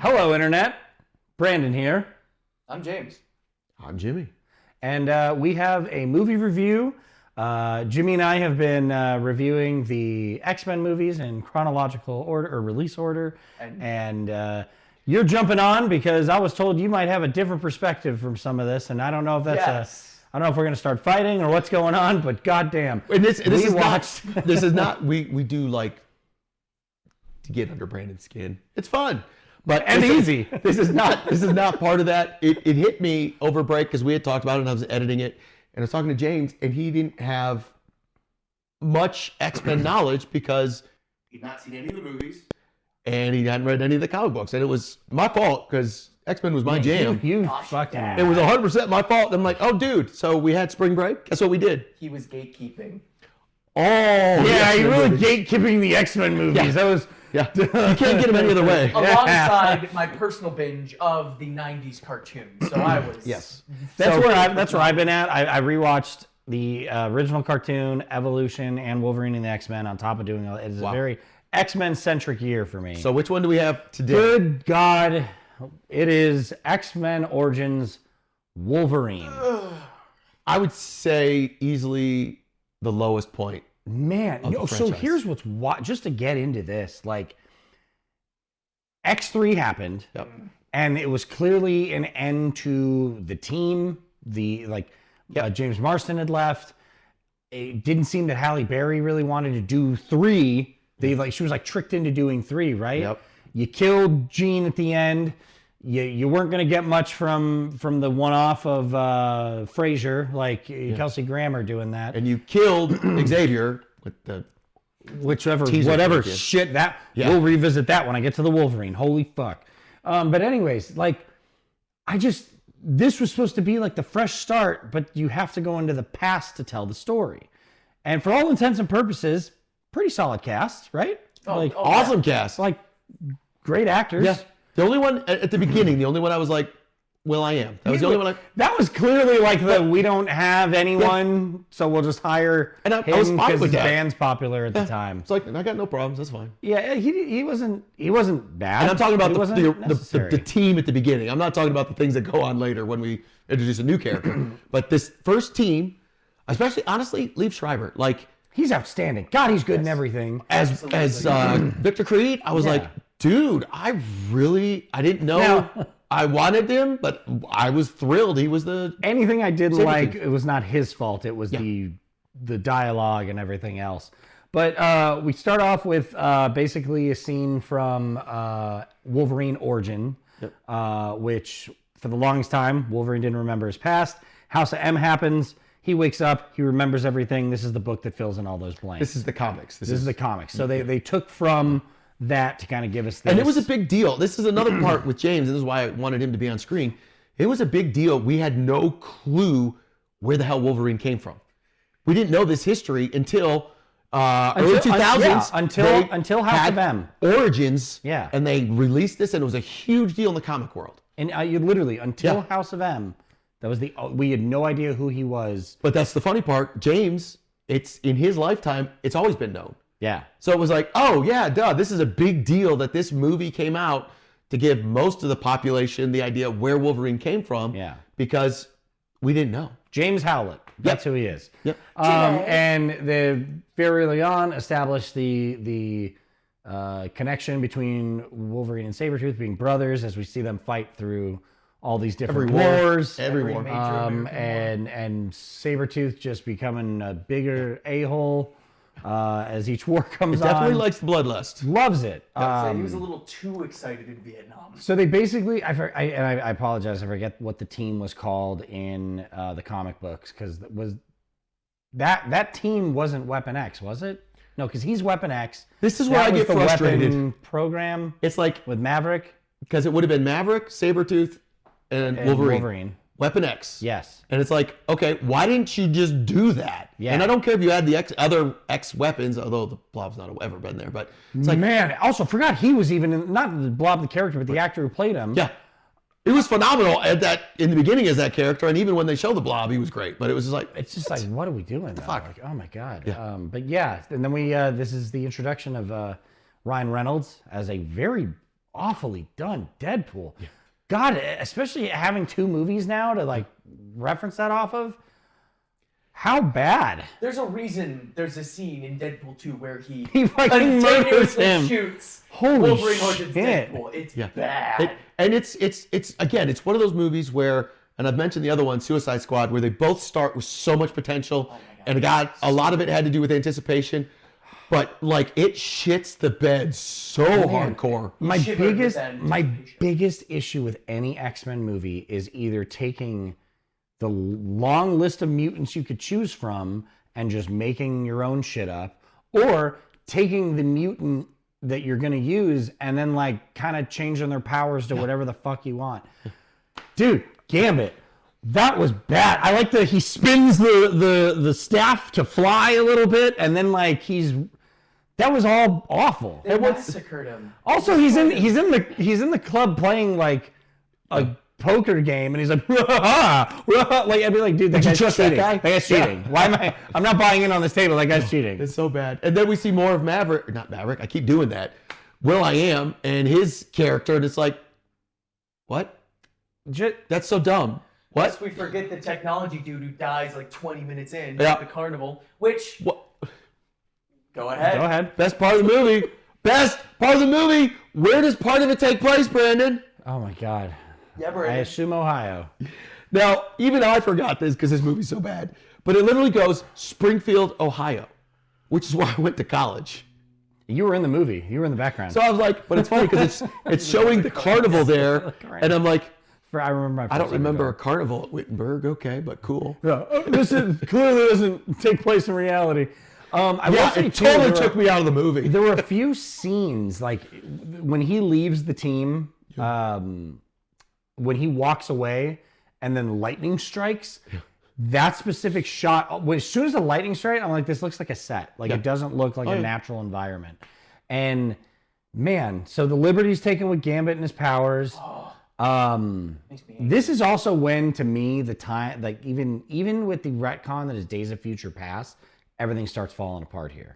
Hello, Internet. Brandon here. I'm James. I'm Jimmy. And we have a movie review. Jimmy and I have been reviewing the X-Men movies in chronological order or release order. And you're jumping on because I was told you might have a different perspective from some of this. And I don't know if that's I don't know if we're going to start fighting or what's going on, but goddamn. And this is not, we do like to get under Brandon's skin. It's fun. But and easy. This is not part of that. It hit me over break because we had talked about it and I was editing it. And I was talking to James and he didn't have much X-Men knowledge because he'd not seen any of the movies and he hadn't read any of the comic books. And it was my fault because X-Men was my jam. You fucking... It was 100% my fault. And I'm like, oh, dude. So we had spring break. Guess what we did? He was gatekeeping. Oh, yeah, he really gatekeeping the X-Men movies. Yeah. That was... Yeah, you can't get him any other way. Alongside my personal binge of the 90s cartoons. So I was... Yes. That's where I've been at. I rewatched the original cartoon, Evolution, and Wolverine and the X-Men on top of doing all. It is a very X-Men-centric year for me. So which one do we have today? Good God. It is X-Men Origins Wolverine. I would say easily the lowest point. Man, so here's what's just to get into this, like X3 happened, and it was clearly an end to the team. James Marsden had left. It didn't seem that Halle Berry really wanted to do 3. She was like tricked into doing 3, right? Yep. You killed Jean at the end. You weren't going to get much from the one-off of Frasier, like Kelsey Grammer doing that. And you killed Xavier with the whatever shit that we'll revisit that when I get to the Wolverine. Holy fuck. But anyways, this was supposed to be like the fresh start, but you have to go into the past to tell the story. And for all intents and purposes, pretty solid cast, right? Awesome cast. Like great actors. Yeah. The only one at the beginning, the only one I was like, I am. That was the only one that was clearly like we don't have anyone, so we'll just hire him because his band's popular at the time. It's like, I got no problems, that's fine. Yeah, he wasn't bad. And I'm talking about the team at the beginning. I'm not talking about the things that go on later when we introduce a new character. But this first team, especially, honestly, Liev Schreiber, he's outstanding. God, he's good in everything. As Victor Creed, I was like, dude, I didn't know. I wanted him, but I was thrilled. He was anything I didn't like. It was not his fault. It was the dialogue and everything else. But we start off with basically a scene from Wolverine Origin, which for the longest time Wolverine didn't remember his past. House of M happens. He wakes up. He remembers everything. This is the book that fills in all those blanks. This is the comics. This is the comics. So they took from that to kind of give us this. And it was a big deal. This is another part with James, and this is why I wanted him to be on screen. It was a big deal. We had no clue where the hell Wolverine came from. We didn't know this history until early 2000s. Until House of M. Origins. Yeah. And they released this, and it was a huge deal in the comic world. And you literally, until House of M, we had no idea who he was. But that's the funny part. James, it's in his lifetime, it's always been known. Yeah. So it was like, oh, yeah, duh, this is a big deal that this movie came out to give most of the population the idea of where Wolverine came from. Yeah. Because we didn't know. James Howlett. That's who he is. Yep. And they very early on established the connection between Wolverine and Sabretooth being brothers as we see them fight through all these different wars. Every war. And Sabretooth just becoming a bigger a-hole. As each war comes on. Definitely likes the bloodlust. Loves it. He was a little too excited in Vietnam. So they basically, I apologize, I forget what the team was called in the comic books, because that team wasn't Weapon X, was it? No, because he's Weapon X. This is where I get frustrated. Weapon program. It's like with Maverick. Because it would have been Maverick, Sabretooth, and Wolverine. Weapon X. Yes. And it's like, okay, why didn't you just do that? Yeah. And I don't care if you had the other X weapons, although the Blob's not ever been there, but it's like, man, I also forgot he was even not the Blob the character, but the actor who played him. Yeah. It was phenomenal in the beginning as that character, and even when they show the Blob, he was great. But it was just like, what are we doing? What the fuck? Like, oh my god. Yeah. But yeah, and then this is the introduction of Ryan Reynolds as a very awfully done Deadpool. Yeah. God, especially having 2 movies now to like reference that off of. How bad? There's a reason there's a scene in Deadpool 2 where he fucking murders him. Shoots Holy Wolverine Origins shit. Deadpool. It's bad. And it's again, it's one of those movies where, and I've mentioned the other one, Suicide Squad, where they both start with so much potential, and a lot of it had to do with anticipation, but like it shits the bed so hardcore. My biggest issue with any X-Men movie is either taking the long list of mutants you could choose from and just making your own shit up, or taking the mutant that you're going to use and then like kind of changing their powers to whatever the fuck you want. Dude, Gambit, that was bad. I like that he spins the staff to fly a little bit, and then like that was all awful. They massacred him. Also, he's in the club playing like a poker game, and he's like, like I'd be like, dude, that guy's cheating. That guy's cheating. Why I'm not buying in on this table. That guy's cheating. It's so bad. And then we see more of not Maverick. I keep doing that. Will.i.am and his character, and it's like, what? That's so dumb. What? Lest we forget the technology dude who dies like 20 minutes in Yeah. at the carnival, which... What? Go ahead. Best part of the movie. Best part of the movie. Where does part of it take place, Brandon? Oh my God. Yeah, Brandon. I assume Ohio. Now, even I forgot this because this movie's so bad. But it literally goes Springfield, Ohio, which is where I went to college. You were in the movie. You were in the background. So I was like, but it's funny because it's showing the carnival there, and I'm like, I remember. I don't remember a carnival at Wittenberg. Okay, but cool. Yeah, this clearly doesn't take place in reality. It totally took me out of the movie. There were a few scenes, like when he leaves the team, when he walks away, and then lightning strikes. That specific shot, as soon as the lightning strike, I'm like, this looks like a set. Like, it doesn't look like a natural environment. And, man, so the liberty's taken with Gambit and his powers. This is also when, to me, the time, like, even with the retcon that is Days of Future Past, everything starts falling apart here.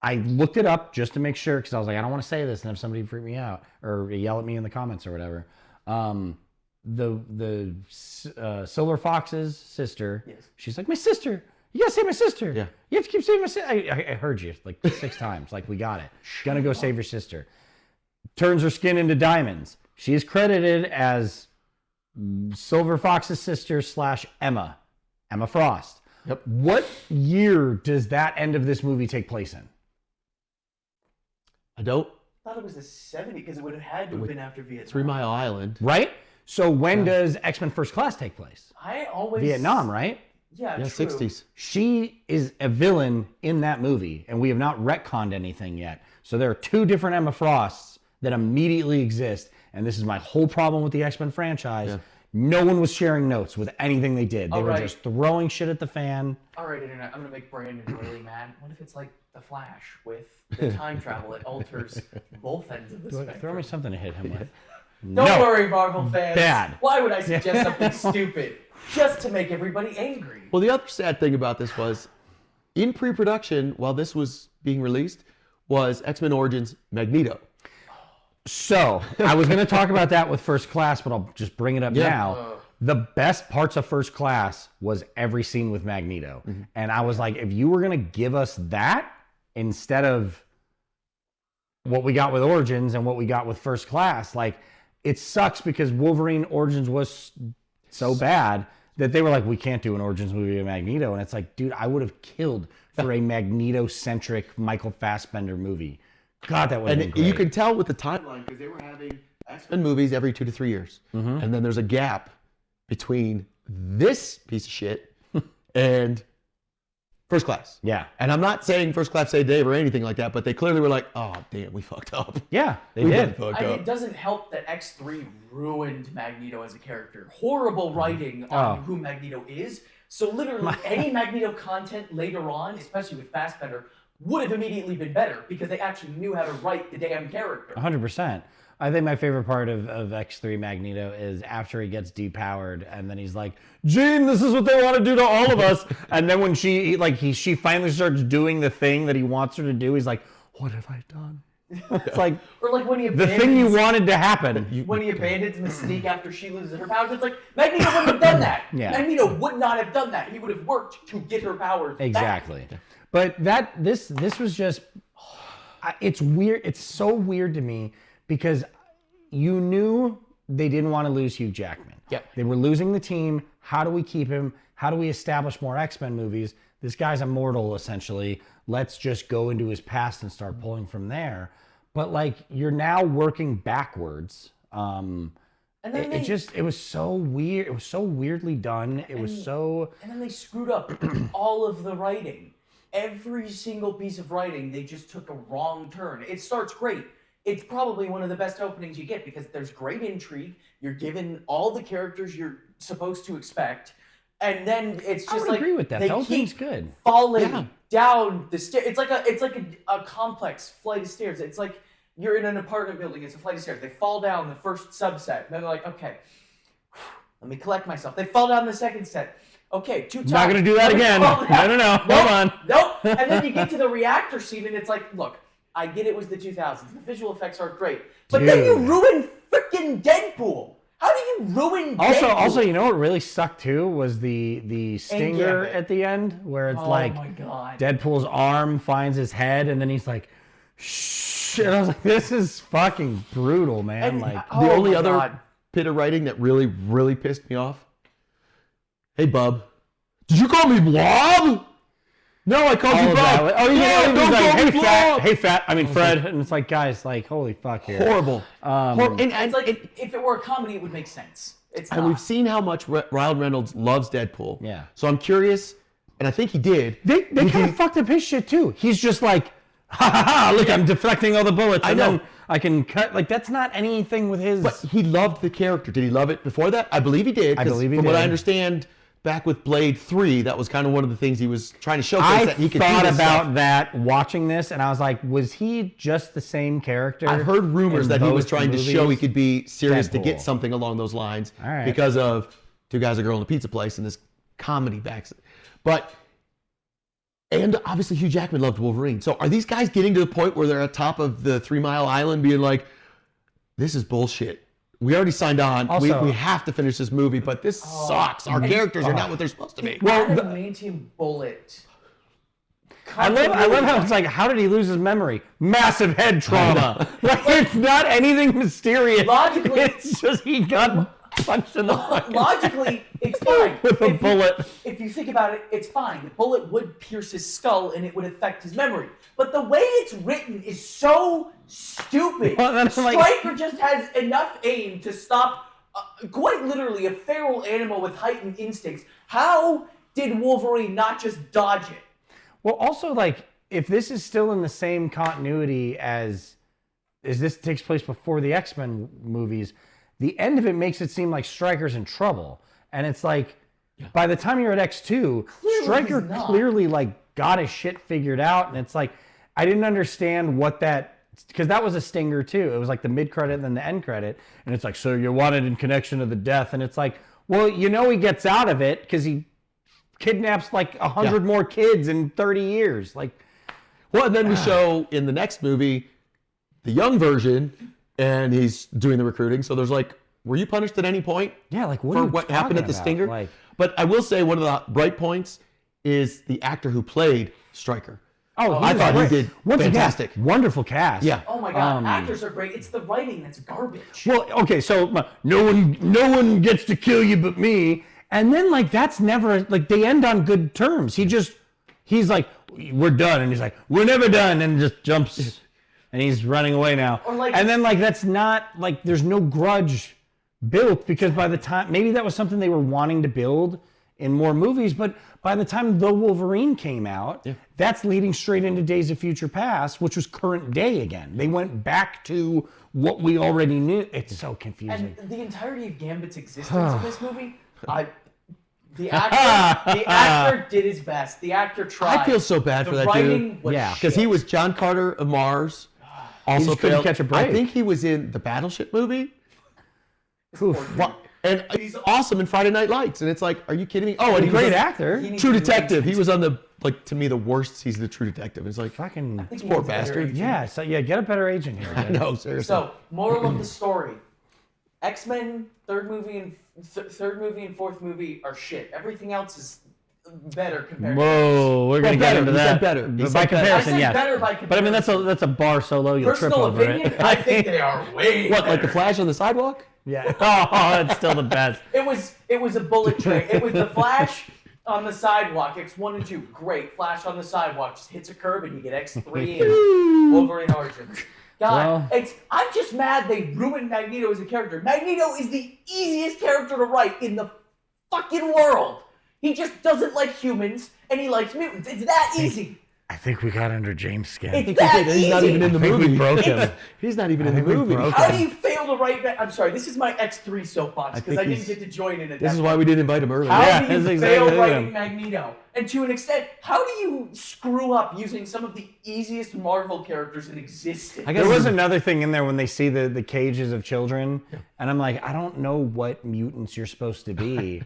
I looked it up just to make sure, because I was like, I don't want to say this and have somebody freak me out or yell at me in the comments or whatever. The Silver Fox's sister, she's like, my sister. You gotta save my sister. Yeah. You have to keep saving my sister. I heard you like 6 times. Like, we got it. Gonna go save your sister. Turns her skin into diamonds. She is credited as Silver Fox's sister / Emma Frost. Yep. What year does that end of this movie take place in? I thought it was the 70s because it would have had to have been after Vietnam. 3 Mile Island. Right? So when does X-Men First Class take place? Vietnam, right? Yeah, true. 60s. She is a villain in that movie, and we have not retconned anything yet. So there are 2 different Emma Frosts that immediately exist, and this is my whole problem with the X-Men franchise. Yeah. No one was sharing notes with anything they did. They were just throwing shit at the fan. All right, Internet, I'm going to make Brandon really mad. What if it's like The Flash with the time travel? It alters both ends of the spectrum. Throw me something to hit him with. Don't worry, Marvel fans. Bad. Why would I suggest something stupid? Just to make everybody angry. Well, the other sad thing about this was, in pre-production, while this was being released, was X-Men Origins Magneto. So, I was going to talk about that with First Class, but I'll just bring it up now. The best parts of First Class was every scene with Magneto. Mm-hmm. And I was like, if you were going to give us that instead of what we got with Origins and what we got with First Class, like, it sucks because Wolverine Origins was so bad that they were like, we can't do an Origins movie with Magneto. And it's like, dude, I would have killed for a Magneto-centric Michael Fassbender movie. God, that would have been great. You can tell with the timeline because they were having X-Men movies every 2 to 3 years. Mm-hmm. And then there's a gap between this piece of shit and First Class. Yeah. And I'm not saying First Class saved Dave or anything like that, but they clearly were like, oh, damn, we fucked up. Yeah, they did. It doesn't help that X3 ruined Magneto as a character. Horrible writing on who Magneto is. So literally any Magneto content later on, especially with Fassbender, would have immediately been better because they actually knew how to write the damn character. 100%. I think my favorite part of X3 Magneto is after he gets depowered and then he's like, Jean, this is what they want to do to all of us. And then when she finally starts doing the thing that he wants her to do, he's like, what have I done? It's like Or like when he the thing you wanted to happen. When he abandons Mystique after she loses her powers, it's like Magneto wouldn't have done that. Yeah. Magneto would not have done that. He would have worked to get her powers Exactly. back. But this was just, it's weird. It's so weird to me because you knew they didn't want to lose Hugh Jackman. Yep. They were losing the team. How do we keep him? How do we establish more X-Men movies? This guy's immortal, essentially. Let's just go into his past and start pulling from there. But like, you're now working backwards. And then It was so weird. It was so weirdly done. It was so. And then they screwed up all of the writing. Every single piece of writing, they just took a wrong turn. It starts great. It's probably one of the best openings you get because there's great intrigue. You're given all the characters you're supposed to expect. And then it's just I would like agree with that. they The opening's keep good. falling down the stairs. It's like a complex flight of stairs. It's like you're in an apartment building. It's a flight of stairs. They fall down the first subset. And then they're like, okay, let me collect myself. They fall down the second set. Okay, 2 times. Not gonna do that again. No. Hold on. Nope. And then you get to the reactor scene, and it's like, look, I get it was the 2000s. The visual effects aren't great, but then you ruin freaking Deadpool. How do you ruin Deadpool? Also, you know what really sucked too was the stinger at the end, where it's like my God. Deadpool's arm finds his head, and then he's like, "Shh!" And I was like, "This is fucking brutal, man!" And, like The only other bit of writing that really, really pissed me off. Hey, Bub. Did you call me Blob? No, I called you Bub. Don't call me Blob. Hey, fat. I mean, Fred. And it's like, guys, like, holy fuck here. Horrible. And It's like if it were a comedy, it would make sense. It's not. we've seen how much Ryan Reynolds loves Deadpool. Yeah. So I'm curious, and I think he did. They kind of fucked up his shit too. He's just like, ha ha ha! Look, I'm deflecting all the bullets. I and know. Then I can cut. Like that's not anything with his. But he loved the character. Did he love it before that? I believe he did. I believe he From what I did. understand, back with Blade 3, that was kind of one of the things he was trying to showcase, that he could thought do this about stuff. that watching this, and I was like, was he just the same character? I've heard rumors in that he was both trying to movies? show he could be serious to get Deadpool. something along those lines All right. because of Two Guys, a Girl, and a Pizza Place and this comedy back. And obviously Hugh Jackman loved Wolverine. So are these guys getting to the point where they're at top of the 3 Mile Island being like, this is bullshit. We already signed on. Also- we have to finish this movie, but this sucks. Our characters are not what they're supposed to be. Well, adamantium bullet. I love how it's like, how did he lose his memory? Massive head trauma. Like it's not anything mysterious. Logically- it's just he got punched in the fucking Logically, it's fine. with a bullet. If you think about it, it's fine. The bullet would pierce his skull and it would affect his memory. But the way it's written is so stupid. Well, then I'm like- Stryker just has enough aim to stop, quite literally, a feral animal with heightened instincts. How did Wolverine not just dodge it? Well, also like if this is still in the same continuity as this takes place before the X-Men movies, the end of it makes it seem like Stryker's in trouble. And it's like, by the time you're at X2, Stryker he's not. clearly like got his shit figured out. And it's like, I didn't understand what that, because that was a stinger too. It was like the mid-credit and then the end credit. And it's like, so you're wanted in connection to the death. And it's like, well, you know he gets out of it because he kidnaps like 100 more kids in 30 years. Like, Well, and then we show in the next movie the young version, and he's doing the recruiting. So there's like, were you punished at any point yeah, like what, for are you what happened talking at the about? Stinger? Like, But I will say one of the bright points is the actor who played Stryker. oh, I was thought he great. did Once again, fantastic. wonderful cast. Yeah. Oh my god, actors are great. It's the writing that's garbage. Well, okay, so no one gets to kill you but me. And then like that's never like they end on good terms. He's like, we're done, and he's like, we're never done, and just jumps, and he's running away now. Or like- and then like that's not like there's no grudge built because by the time maybe that was something they were wanting to build in more movies, but by the time The Wolverine came out, that's leading straight into Days of Future Past, which was current day again. They went back to what we already knew. It's so confusing. And the entirety of Gambit's existence in this movie, the actor did his best. The actor tried. I feel so bad the for that writing dude. was Yeah. Because he was John Carter of Mars. Also just couldn't failed. catch a break. I think he was in the Battleship movie. Oof. And he's awesome in Friday Night Lights. And it's like, are you kidding me? Oh, and He's a he was great on actor. He needs True to be Detective. He was on the like to me the worst. He's the true detective. It's like Fucking I think he poor needs a better bastard. agent. yeah. So yeah, get a better agent here. dude. no, seriously. So, moral of the story: X-Men third movie and fourth movie are shit. Everything else is better compared. Whoa, we're gonna get better. into He that. said better. He But said by better. I comparison, said yes. better by comparison. But I mean, that's a bar solo. You'll trip personal over opinion. it. I think they are way. What, like better. the Flash on the sidewalk? Yeah. Oh, it's still the best. It was a bullet train. It was the Flash on the sidewalk. X1 and 2, great. Flash on the sidewalk just hits a curb and you get X3 and Wolverine Origins. God, Well- I'm just mad they ruined Magneto as a character. Magneto is the easiest character to write in the fucking world. He just doesn't like humans and he likes mutants. It's that easy. I think we got under James' skin. It's that He's not easy. even in the I think we movie. broke him. He's not even in I the think we movie. broke How him. do you fail to write? I'm sorry. This is my X3 soapbox because I didn't get to join in at This that is why we didn't invite him earlier. How Yeah, do you that's fail exactly writing it. Magneto? And to an extent, how do you screw up using some of the easiest Marvel characters in existence? I guess There was another thing in there when they see the cages of children, and I'm like, I don't know what mutants you're supposed to be,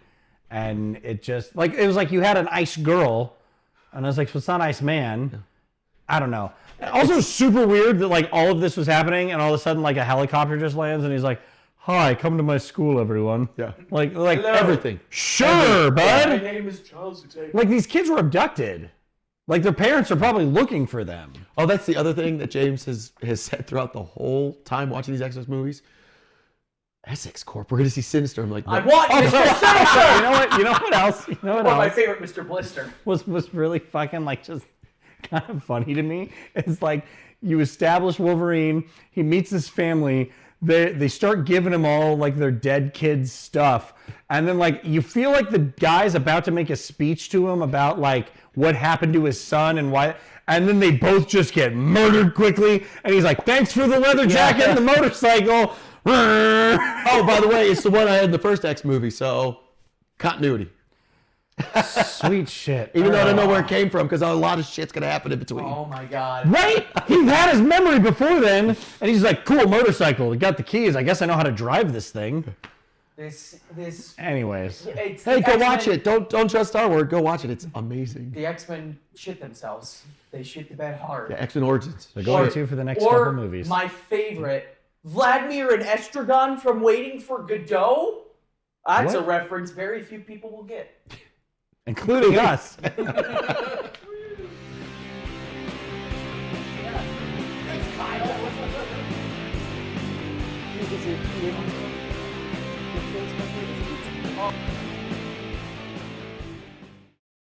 and it just like it was like you had an ice girl, and I was like, so it's not Ice Man. I don't know. Also, super weird that like all of this was happening, and all of a sudden like a helicopter just lands, and he's like, "Hi, come to my school, everyone." Yeah. Like Hello. everything. Sure, My bud. name is Charles Xavier. Like these kids were abducted. Like their parents are probably looking for them. Oh, that's the other thing that James has said throughout the whole time watching these X-Men movies. Essex Corp, we're gonna see Sinister. I'm like, I want Mr. You know what? You know what else? You know what Or my else favorite, Mr. Blister. was really fucking like just kind of funny to me? It's like you establish Wolverine. He meets his family. They start giving him all like their dead kids stuff, and then like you feel like the guy's about to make a speech to him about like what happened to his son and why. And then they both just get murdered quickly. And he's like, "Thanks for the leather jacket and the motorcycle." oh, by the way, it's the one I had in the first X movie, so continuity. Sweet shit. Even though I don't know where it came from, because a lot of shit's gonna happen in between. Oh my god. Right? He had his memory before then, and he's like, "Cool motorcycle. He got the keys. I guess I know how to drive this thing." This. Anyways, It's Hey, the go X-Men- watch it. Don't trust Star Wars. Go watch it. It's amazing. The X-Men shit themselves. They shit the bed hard. Yeah, X-Men Origins. they're going to for the next or couple movies. my favorite, Vladimir and Estragon from Waiting for Godot. That's What? a reference very few people will get. Including us. Kyle.